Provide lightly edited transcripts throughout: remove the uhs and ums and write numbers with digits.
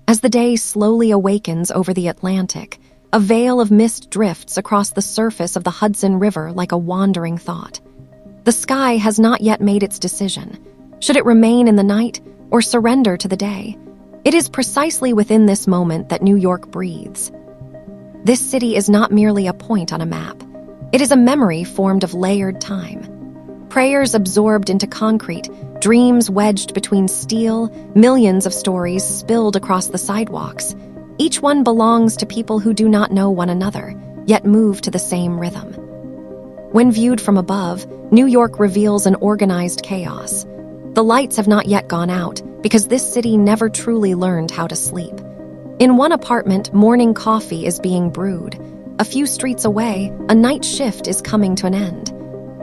As the day slowly awakens over the Atlantic, a veil of mist drifts across the surface of the Hudson River like a wandering thought. The sky has not yet made its decision. Should it remain in the night or surrender to the day? It is precisely within this moment that New York breathes. This city is not merely a point on a map. It is a memory formed of layered time. Prayers absorbed into concrete, dreams wedged between steel, millions of stories spilled across the sidewalks. Each one belongs to people who do not know one another, yet move to the same rhythm. When viewed from above, New York reveals an organized chaos. The lights have not yet gone out because this city never truly learned how to sleep. In one apartment, morning coffee is being brewed. A few streets away, a night shift is coming to an end.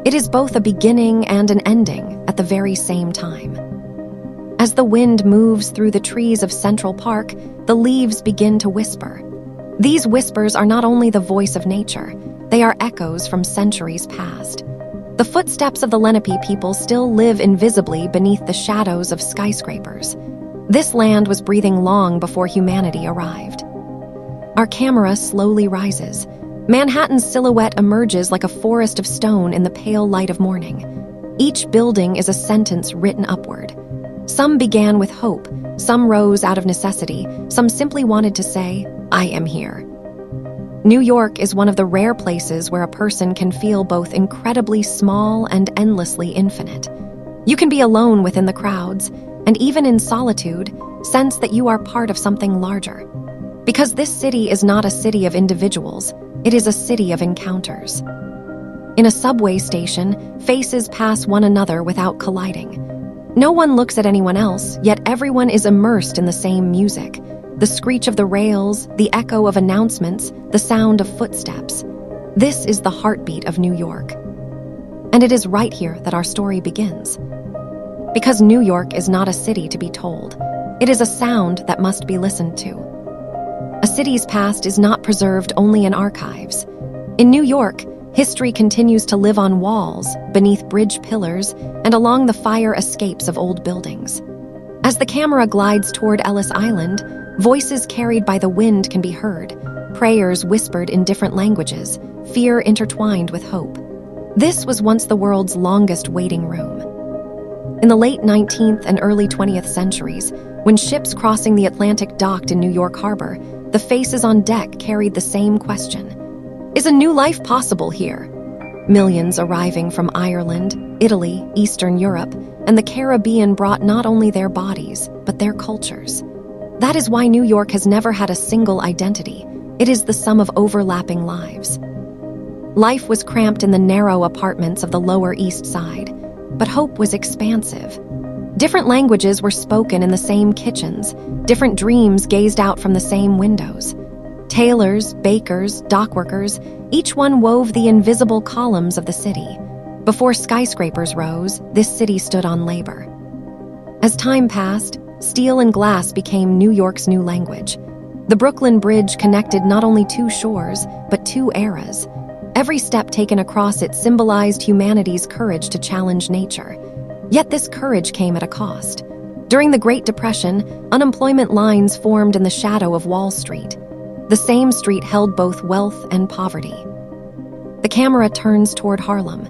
It is both a beginning and an ending at the very same time. As the wind moves through the trees of Central Park, the leaves begin to whisper. These whispers are not only the voice of nature, they are echoes from centuries past. The footsteps of the Lenape people still live invisibly beneath the shadows of skyscrapers. This land was breathing long before humanity arrived. Our camera slowly rises. Manhattan's silhouette emerges like a forest of stone in the pale light of morning. Each building is a sentence written upward. Some began with hope, some rose out of necessity, some simply wanted to say, "I am here." New York is one of the rare places where a person can feel both incredibly small and endlessly infinite. You can be alone within the crowds, and even in solitude, sense that you are part of something larger. Because this city is not a city of individuals, it is a city of encounters. In a subway station, faces pass one another without colliding. No one looks at anyone else, yet everyone is immersed in the same music. The screech of the rails, the echo of announcements, the sound of footsteps. This is the heartbeat of New York. And it is right here that our story begins. Because New York is not a city to be told. It is a sound that must be listened to. A city's past is not preserved only in archives. In New York, history continues to live on walls, beneath bridge pillars, and along the fire escapes of old buildings. As the camera glides toward Ellis Island, voices carried by the wind can be heard, prayers whispered in different languages, fear intertwined with hope. This was once the world's longest waiting room. In the late 19th and early 20th centuries, when ships crossing the Atlantic docked in New York Harbor, the faces on deck carried the same question. Is a new life possible here? Millions arriving from Ireland, Italy, Eastern Europe, and the Caribbean brought not only their bodies, but their cultures. That is why New York has never had a single identity. It is the sum of overlapping lives. Life was cramped in the narrow apartments of the Lower East Side, but hope was expansive. Different languages were spoken in the same kitchens, different dreams gazed out from the same windows. Tailors, bakers, dockworkers, each one wove the invisible columns of the city. Before skyscrapers rose, this city stood on labor. As time passed, steel and glass became New York's new language. The Brooklyn Bridge connected not only two shores, but two eras. Every step taken across it symbolized humanity's courage to challenge nature. Yet this courage came at a cost. During the Great Depression, unemployment lines formed in the shadow of Wall Street. The same street held both wealth and poverty. The camera turns toward Harlem.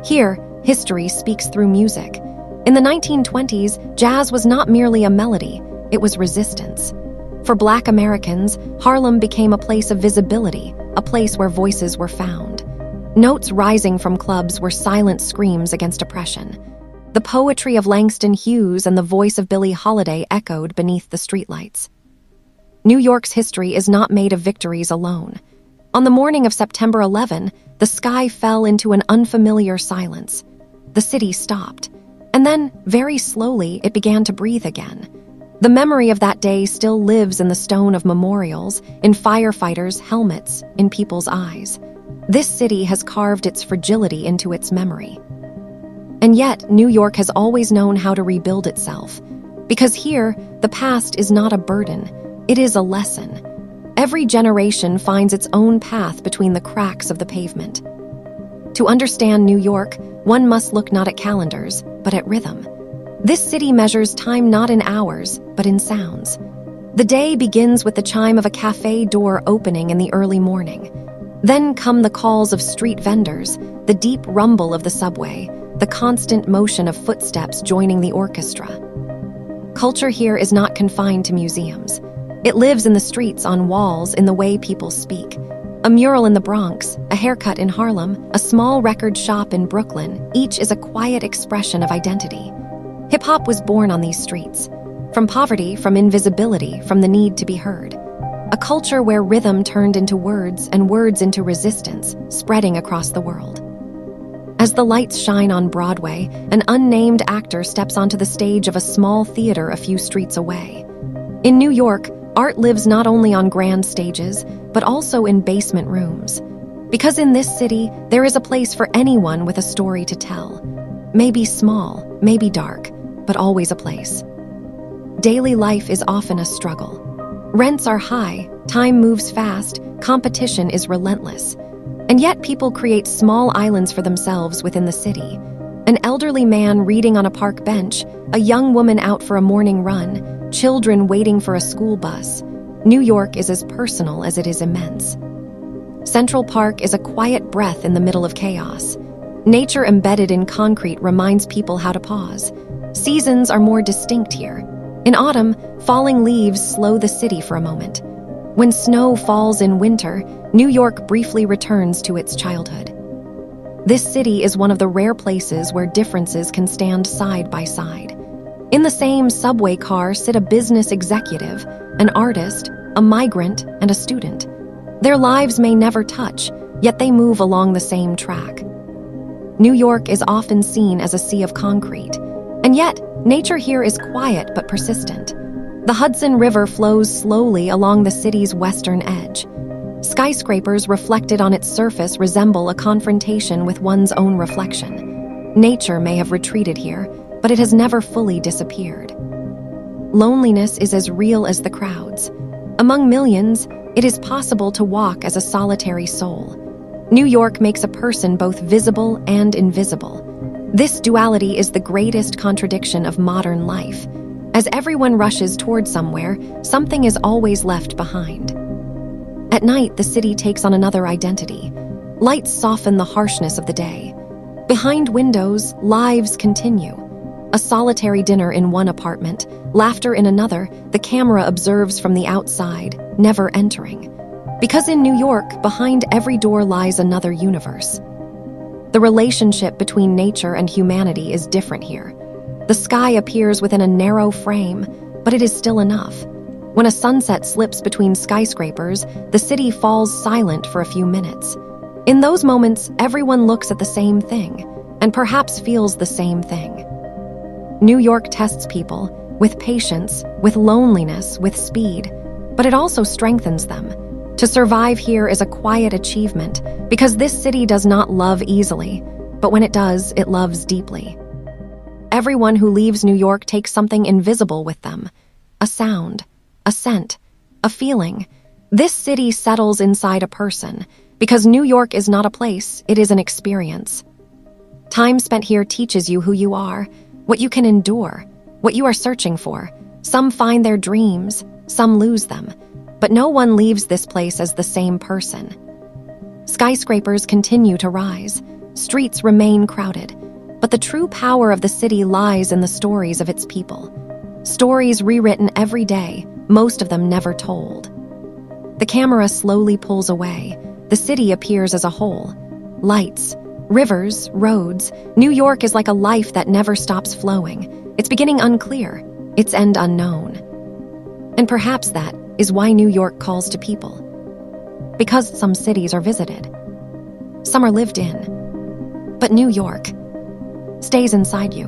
Here, history speaks through music. In the 1920s, jazz was not merely a melody, it was resistance. For Black Americans, Harlem became a place of visibility, a place where voices were found. Notes rising from clubs were silent screams against oppression. The poetry of Langston Hughes and the voice of Billie Holiday echoed beneath the streetlights. New York's history is not made of victories alone. On the morning of September 11, the sky fell into an unfamiliar silence. The city stopped. And then, very slowly, it began to breathe again. The memory of that day still lives in the stone of memorials, in firefighters' helmets, in people's eyes. This city has carved its fragility into its memory. And yet, New York has always known how to rebuild itself. Because here, the past is not a burden, it is a lesson. Every generation finds its own path between the cracks of the pavement. To understand New York, one must look not at calendars, but at rhythm. This city measures time not in hours, but in sounds. The day begins with the chime of a cafe door opening in the early morning. Then come the calls of street vendors, the deep rumble of the subway, the constant motion of footsteps joining the orchestra. Culture here is not confined to museums. It lives in the streets, on walls, in the way people speak. A mural in the Bronx, a haircut in Harlem, a small record shop in Brooklyn, each is a quiet expression of identity. Hip-hop was born on these streets. From poverty, from invisibility, from the need to be heard. A culture where rhythm turned into words and words into resistance, spreading across the world. As the lights shine on Broadway, an unnamed actor steps onto the stage of a small theater a few streets away. In New York, art lives not only on grand stages, but also in basement rooms. Because in this city, there is a place for anyone with a story to tell. Maybe small, maybe dark, but always a place. Daily life is often a struggle. Rents are high, time moves fast, competition is relentless. And yet people create small islands for themselves within the city. An elderly man reading on a park bench, a young woman out for a morning run, children waiting for a school bus. New York is as personal as it is immense. Central Park is a quiet breath in the middle of chaos. Nature embedded in concrete reminds people how to pause. Seasons are more distinct here. In autumn, falling leaves slow the city for a moment. When snow falls in winter, New York briefly returns to its childhood. This city is one of the rare places where differences can stand side by side. In the same subway car sit a business executive, an artist, a migrant, and a student. Their lives may never touch, yet they move along the same track. New York is often seen as a sea of concrete, and yet nature here is quiet but persistent. The Hudson River flows slowly along the city's western edge. Skyscrapers reflected on its surface resemble a confrontation with one's own reflection. Nature may have retreated here, but it has never fully disappeared. Loneliness is as real as the crowds. Among millions, it is possible to walk as a solitary soul. New York makes a person both visible and invisible. This duality is the greatest contradiction of modern life. As everyone rushes toward somewhere, something is always left behind. At night, the city takes on another identity. Lights soften the harshness of the day. Behind windows, lives continue. A solitary dinner in one apartment, laughter in another, the camera observes from the outside, never entering. Because in New York, behind every door lies another universe. The relationship between nature and humanity is different here. The sky appears within a narrow frame, but it is still enough. When a sunset slips between skyscrapers, the city falls silent for a few minutes. In those moments, everyone looks at the same thing, and perhaps feels the same thing. New York tests people, with patience, with loneliness, with speed, but it also strengthens them. To survive here is a quiet achievement, because this city does not love easily, but when it does, it loves deeply. Everyone who leaves New York takes something invisible with them. A sound, a scent, a feeling. This city settles inside a person, because New York is not a place, it is an experience. Time spent here teaches you who you are, what you can endure, what you are searching for. Some find their dreams, some lose them, but no one leaves this place as the same person. Skyscrapers continue to rise, streets remain crowded, but the true power of the city lies in the stories of its people. Stories rewritten every day, most of them never told. The camera slowly pulls away. The city appears as a whole. Lights, rivers, roads. New York is like a life that never stops flowing. Its beginning unclear, its end unknown. And perhaps that is why New York calls to people. Because some cities are visited. Some are lived in. But New York stays inside you.